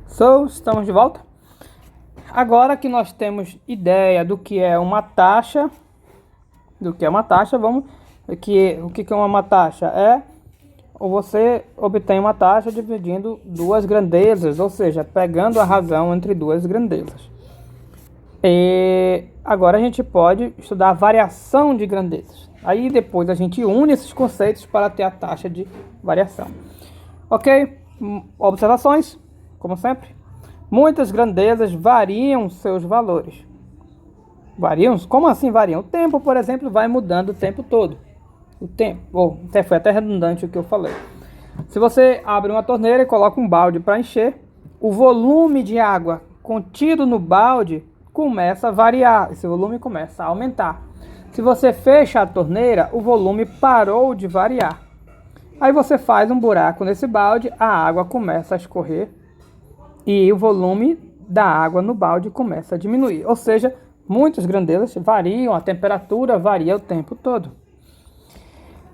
Estamos de volta. Agora que nós temos ideia do que é uma taxa, vamos o que é uma taxa? Você obtém uma taxa dividindo duas grandezas, ou seja, pegando a razão entre duas grandezas. E agora a gente pode estudar a variação de grandezas. Aí depois a gente une esses conceitos para ter a taxa de variação. Ok? Observações, como sempre. Muitas grandezas variam seus valores. Variam? Como assim variam? O tempo, por exemplo, vai mudando o tempo todo. Foi até redundante o que eu falei. Se você abre uma torneira e coloca um balde para encher, o volume de água contido no balde começa a variar. Esse volume começa a aumentar. Se você fecha a torneira, o volume parou de variar. Aí você faz um buraco nesse balde, a água começa a escorrer e o volume da água no balde começa a diminuir. Ou seja, muitas grandezas variam, a temperatura varia o tempo todo.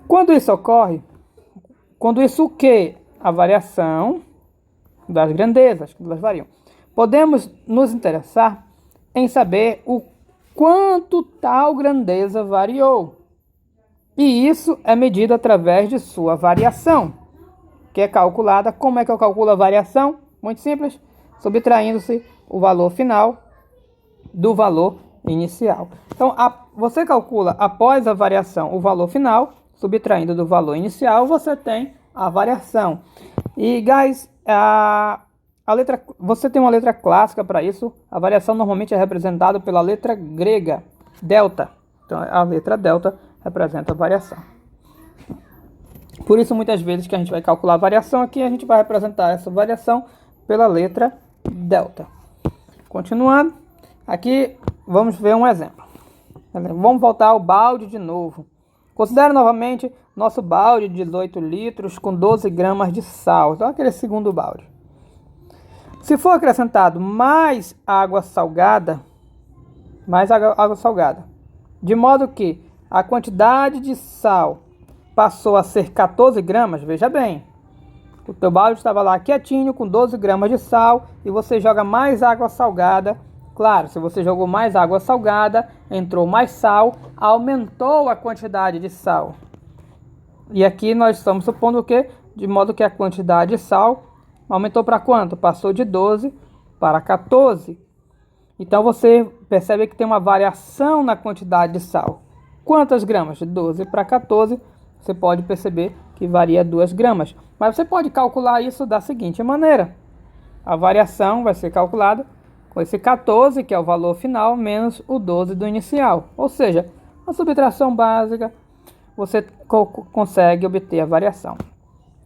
Quando isso ocorre, o que? A variação das grandezas, que elas variam. Podemos nos interessar em saber o quanto tal grandeza variou. E isso é medido através de sua variação, que é calculada. Como é que eu calculo a variação? Muito simples, subtraindo-se o valor final do valor inicial. Então, você calcula após a variação o valor final, subtraindo do valor inicial, você tem a variação. E, guys, você tem uma letra clássica para isso. A variação normalmente é representada pela letra grega, delta. Então, a letra delta representa a variação. Por isso, muitas vezes que a gente vai calcular a variação aqui, a gente vai representar essa variação pela letra delta. Continuando, aqui vamos ver um exemplo. Vamos voltar ao balde de novo. Considere novamente nosso balde de 18 litros com 12 gramas de sal. Então, aquele segundo balde. Se for acrescentado mais água salgada, de modo que a quantidade de sal passou a ser 14 gramas, veja bem, o teu balde estava lá quietinho com 12 gramas de sal e você joga mais água salgada. Claro, se você jogou mais água salgada, entrou mais sal, aumentou a quantidade de sal. E aqui nós estamos supondo o quê? De modo que a quantidade de sal aumentou para quanto? Passou de 12 para 14. Então você percebe que tem uma variação na quantidade de sal. Quantas gramas? De 12 para 14, você pode perceber que varia 2 gramas. Mas você pode calcular isso da seguinte maneira. A variação vai ser calculada com esse 14, que é o valor final, menos o 12 do inicial. Ou seja, a subtração básica, você consegue obter a variação.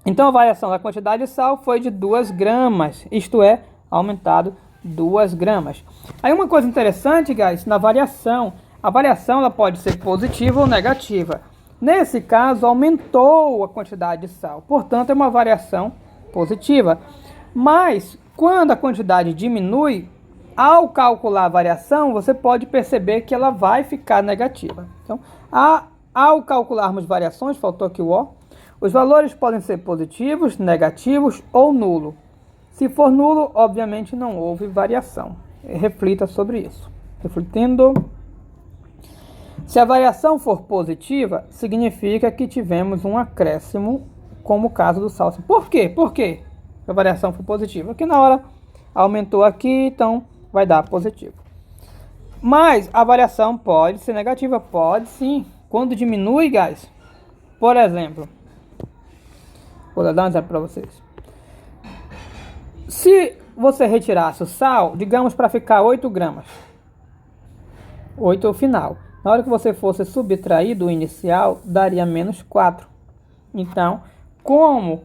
Então a variação da quantidade de sal foi de 2 gramas, isto é, aumentado 2 gramas. Aí uma coisa interessante, guys, na variação, a variação ela pode ser positiva ou negativa. Nesse caso, aumentou a quantidade de sal, portanto é uma variação positiva. Mas quando a quantidade diminui, ao calcular a variação, você pode perceber que ela vai ficar negativa. Então, ao calcularmos variações, faltou aqui o O, os valores podem ser positivos, negativos ou nulo. Se for nulo, obviamente não houve variação. Reflita sobre isso. Refletindo. Se a variação for positiva, significa que tivemos um acréscimo, como o caso do sal. Por quê? Por quê? A variação for positiva. Porque na hora aumentou aqui, então vai dar positivo. Mas a variação pode ser negativa? Pode sim. Quando diminui, guys, por exemplo, vou dar um exemplo para vocês. Se você retirasse o sal, digamos para ficar 8 gramas, 8 é o final. Na hora que você fosse subtrair do inicial, daria menos 4. Então, como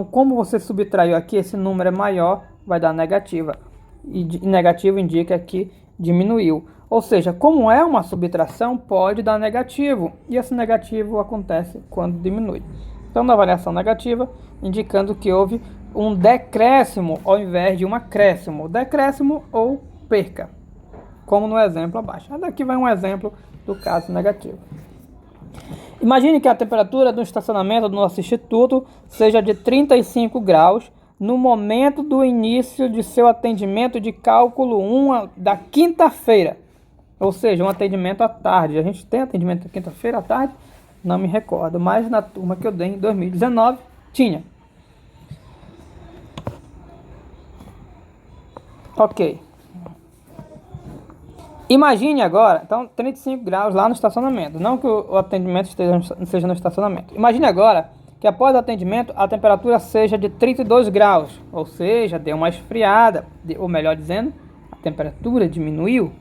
como você subtraiu aqui, esse número é maior, vai dar negativa. E negativo indica que diminuiu. Ou seja, como é uma subtração, pode dar negativo. E esse negativo acontece quando diminui. Então, na variação negativa, indicando que houve um decréscimo ao invés de um acréscimo. Decréscimo ou perca, como no exemplo abaixo. Daqui vai um exemplo do caso negativo. Imagine que a temperatura do estacionamento do nosso instituto seja de 35 graus no momento do início de seu atendimento de cálculo 1 da quinta-feira. Ou seja, um atendimento à tarde. A gente tem atendimento quinta-feira à tarde? Não me recordo, mas na turma que eu dei em 2019, tinha. Ok. Imagine agora, então 35 graus lá no estacionamento. Não que o atendimento seja no estacionamento. Imagine agora que após o atendimento a temperatura seja de 32 graus. Ou seja, deu uma esfriada. Ou melhor dizendo, a temperatura diminuiu.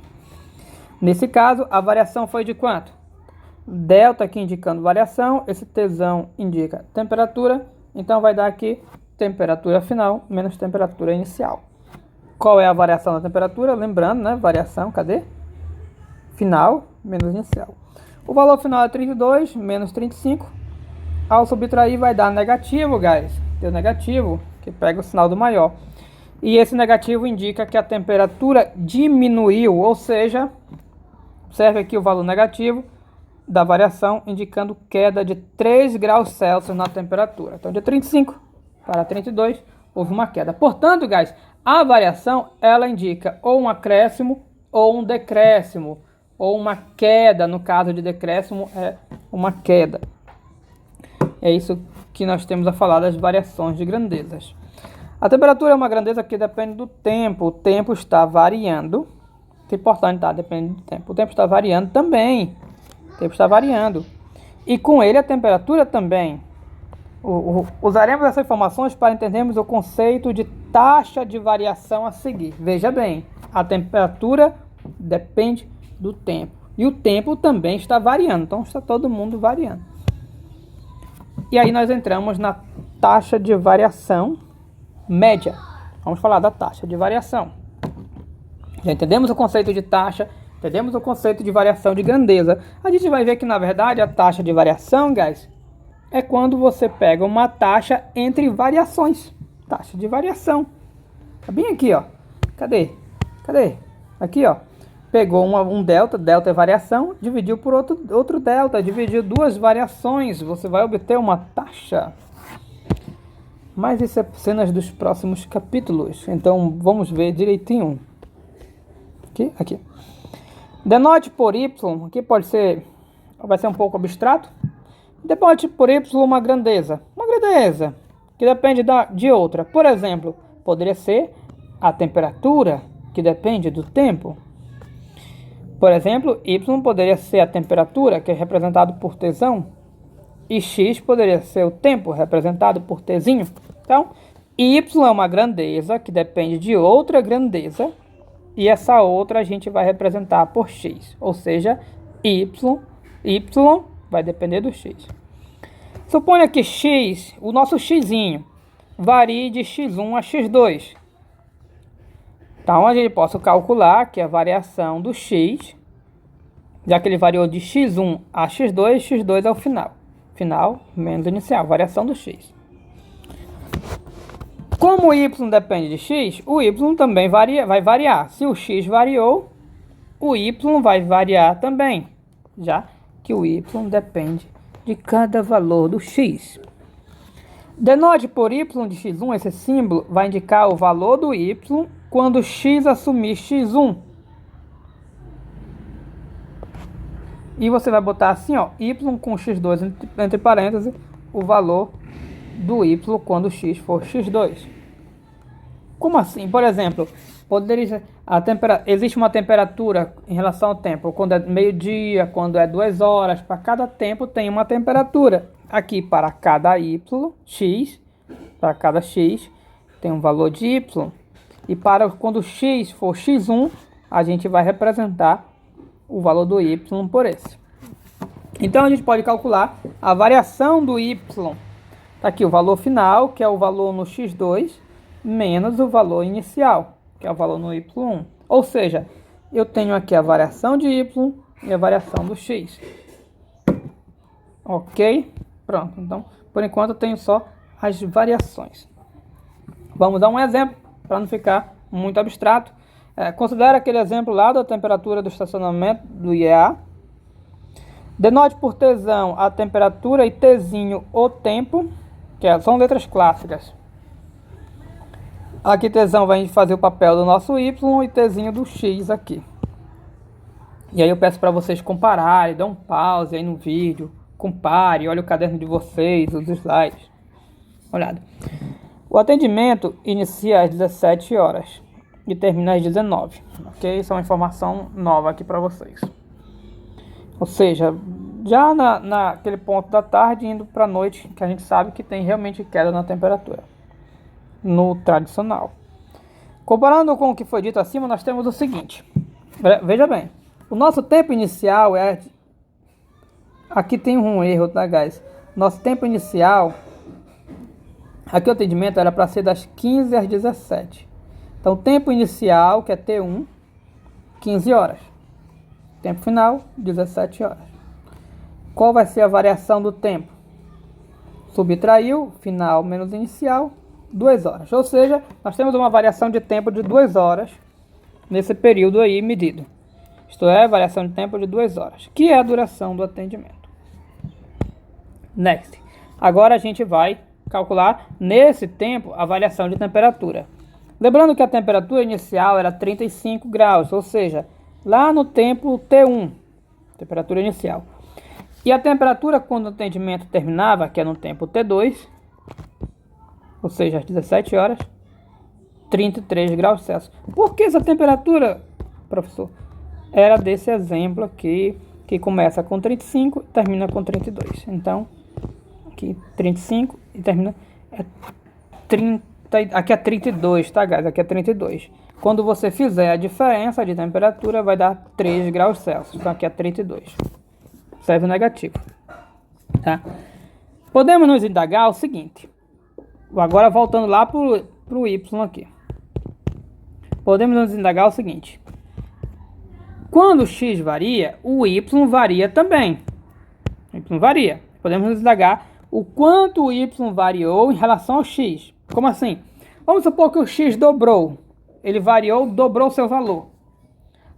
Nesse caso, a variação foi de quanto? Delta aqui indicando variação. Esse Tzão indica temperatura. Então vai dar aqui temperatura final menos temperatura inicial. Qual é a variação da temperatura? Lembrando, né? Variação, cadê? Final menos inicial. O valor final é 32 menos 35. Ao subtrair vai dar negativo, guys. Deu negativo, que pega o sinal do maior. E esse negativo indica que a temperatura diminuiu, ou seja, observe aqui o valor negativo da variação, indicando queda de 3 graus Celsius na temperatura. Então, de 35 para 32, houve uma queda. Portanto, guys, a variação, ela indica ou um acréscimo ou um decréscimo, ou uma queda. No caso de decréscimo, é uma queda. É isso que nós temos a falar das variações de grandezas. A temperatura é uma grandeza que depende do tempo. O tempo está variando. É importante, tá? Depende do tempo. O tempo está variando também. O tempo está variando. E com ele a temperatura também. Usaremos essas informações para entendermos o conceito de taxa de variação a seguir. Veja bem, a temperatura depende do tempo. E o tempo também está variando. Então está todo mundo variando. E aí nós entramos na taxa de variação média. Vamos falar da taxa de variação. Já entendemos o conceito de taxa, entendemos o conceito de variação de grandeza. A gente vai ver que, na verdade, a taxa de variação, guys, é quando você pega uma taxa entre variações. Taxa de variação. Tá bem aqui, ó. Cadê? Aqui, ó. Pegou um delta, delta é variação, dividiu por outro delta, dividiu duas variações, você vai obter uma taxa. Mas isso é cenas dos próximos capítulos, então vamos ver direitinho. Aqui. Denote por y, aqui vai ser um pouco abstrato. Denote por y uma grandeza que depende de outra. Por exemplo, poderia ser a temperatura, que depende do tempo. Por exemplo, y poderia ser a temperatura, que é representado por Tzão, e x poderia ser o tempo, representado por Tzinho. Então, y é uma grandeza que depende de outra grandeza, e essa outra a gente vai representar por x, ou seja, y vai depender do x. Suponha que x, o nosso xzinho, varie de x1 a x2. Então, a gente pode calcular que a variação do x, já que ele variou de x1 a x2, x2 é o final. Final menos inicial, variação do x. Como o y depende de x, o y também vai variar. Se o x variou, o y vai variar também, já que o y depende de cada valor do x. Denote por y de x1, esse símbolo vai indicar o valor do y quando x assumir x1. E você vai botar assim, ó, y com x2 entre parênteses, o valor do y quando x for x2. Como assim? Por exemplo, existe uma temperatura em relação ao tempo, quando é meio-dia, quando é 2 horas, para cada tempo tem uma temperatura. Aqui para cada x, para cada x tem um valor de y. E para quando x for x1, a gente vai representar o valor do y por esse. Então a gente pode calcular a variação do y. Está aqui o valor final, que é o valor no x2, menos o valor inicial, que é o valor no y1. Ou seja, eu tenho aqui a variação de y e a variação do x. Ok? Pronto. Então, por enquanto eu tenho só as variações. Vamos dar um exemplo, para não ficar muito abstrato. Considere aquele exemplo lá da temperatura do estacionamento do IEA. Denote por Tzão a temperatura e Tzinho o tempo, são letras clássicas. Aqui Tzão vai fazer o papel do nosso Y e Tzinho do X aqui. E aí eu peço para vocês compararem, dá um pause aí no vídeo, compare, olha o caderno de vocês, os slides. Olhada. O atendimento inicia às 17 horas e termina às 19, ok? Isso é uma informação nova aqui para vocês. Ou seja, já naquele ponto da tarde, indo para a noite, que a gente sabe que tem realmente queda na temperatura, no tradicional. Comparando com o que foi dito acima, nós temos o seguinte, veja bem, o nosso tempo inicial é, aqui tem um erro, tá, guys? Nosso tempo inicial, aqui o atendimento era para ser das 15 às 17. Então, tempo inicial, que é T1, 15 horas. Tempo final, 17 horas. Qual vai ser a variação do tempo? Subtraiu, final menos inicial, 2 horas. Ou seja, nós temos uma variação de tempo de 2 horas nesse período aí medido. Isto é, variação de tempo de 2 horas, que é a duração do atendimento. Next. Agora a gente vai calcular nesse tempo a variação de temperatura. Lembrando que a temperatura inicial era 35 graus, ou seja, lá no tempo T1, temperatura inicial. E a temperatura quando o atendimento terminava, que é no tempo T2, ou seja, às 17 horas, 33 graus Celsius. Por que essa temperatura, professor? Era desse exemplo aqui, que começa com 35 e termina com 32. Então, aqui 35 e termina... 30, aqui é 32, tá, guys? Aqui é 32. Quando você fizer a diferença de temperatura, vai dar 3 graus Celsius. Então, aqui é 32. Serve o negativo. Tá? Podemos nos indagar o seguinte. Agora, voltando lá para o Y aqui. Podemos nos indagar o seguinte. Quando o X varia, o Y varia também. O Y varia. Podemos nos indagar o quanto o Y variou em relação ao X. Como assim? Vamos supor que o X dobrou. Ele variou, dobrou seu valor.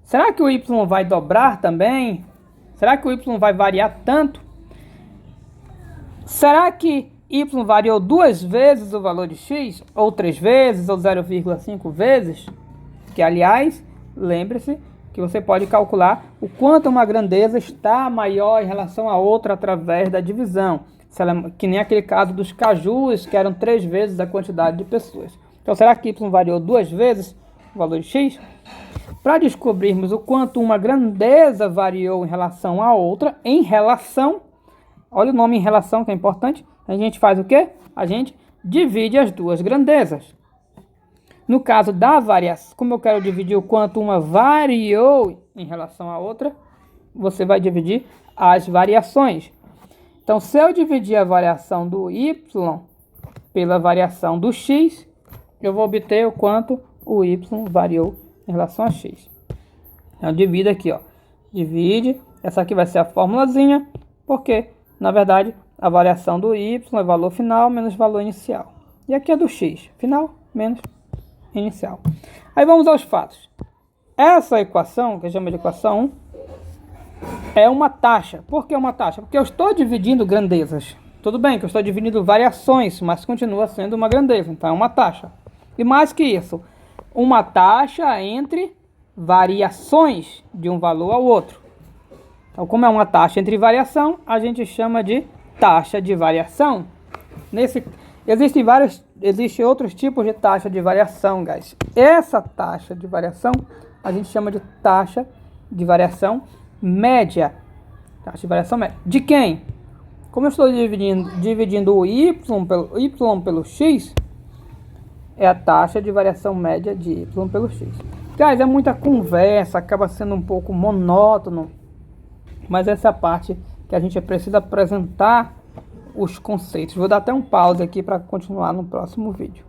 Será que o Y vai dobrar também? Será que o Y vai variar tanto? Será que Y variou 2 vezes o valor de X? Ou 3 vezes? Ou 0,5 vezes? Que, aliás, lembre-se que você pode calcular o quanto uma grandeza está maior em relação a outra através da divisão. Que nem aquele caso dos cajus, que eram 3 vezes a quantidade de pessoas. Então, será que Y variou 2 vezes o valor de X? Para descobrirmos o quanto uma grandeza variou em relação a outra, em relação, olha o nome em relação que é importante, a gente faz o quê? A gente divide as duas grandezas. No caso da variação, como eu quero dividir o quanto uma variou em relação à outra, você vai dividir as variações. Então, se eu dividir a variação do Y pela variação do X, eu vou obter o quanto o Y variou em relação a X. Então, divido aqui, ó. Divide, essa aqui vai ser a formulazinha, porque, na verdade, a variação do Y é valor final menos valor inicial. E aqui é do X, final menos inicial. Aí vamos aos fatos. Essa equação, que eu chamo de equação 1, é uma taxa. Por que uma taxa? Porque eu estou dividindo grandezas. Tudo bem que eu estou dividindo variações, mas continua sendo uma grandeza. Então é uma taxa. E mais que isso, uma taxa entre variações de um valor ao outro. Então, como é uma taxa entre variação, a gente chama de taxa de variação. Existem outros tipos de taxa de variação, guys. Essa taxa de variação a gente chama de taxa de variação média. Taxa de variação média. De quem? Como eu estou dividindo o Y pelo X, é a taxa de variação média de Y pelo X. Guys, é muita conversa, acaba sendo um pouco monótono, mas essa é a parte que a gente precisa apresentar os conceitos. Vou dar até um pause aqui para continuar no próximo vídeo.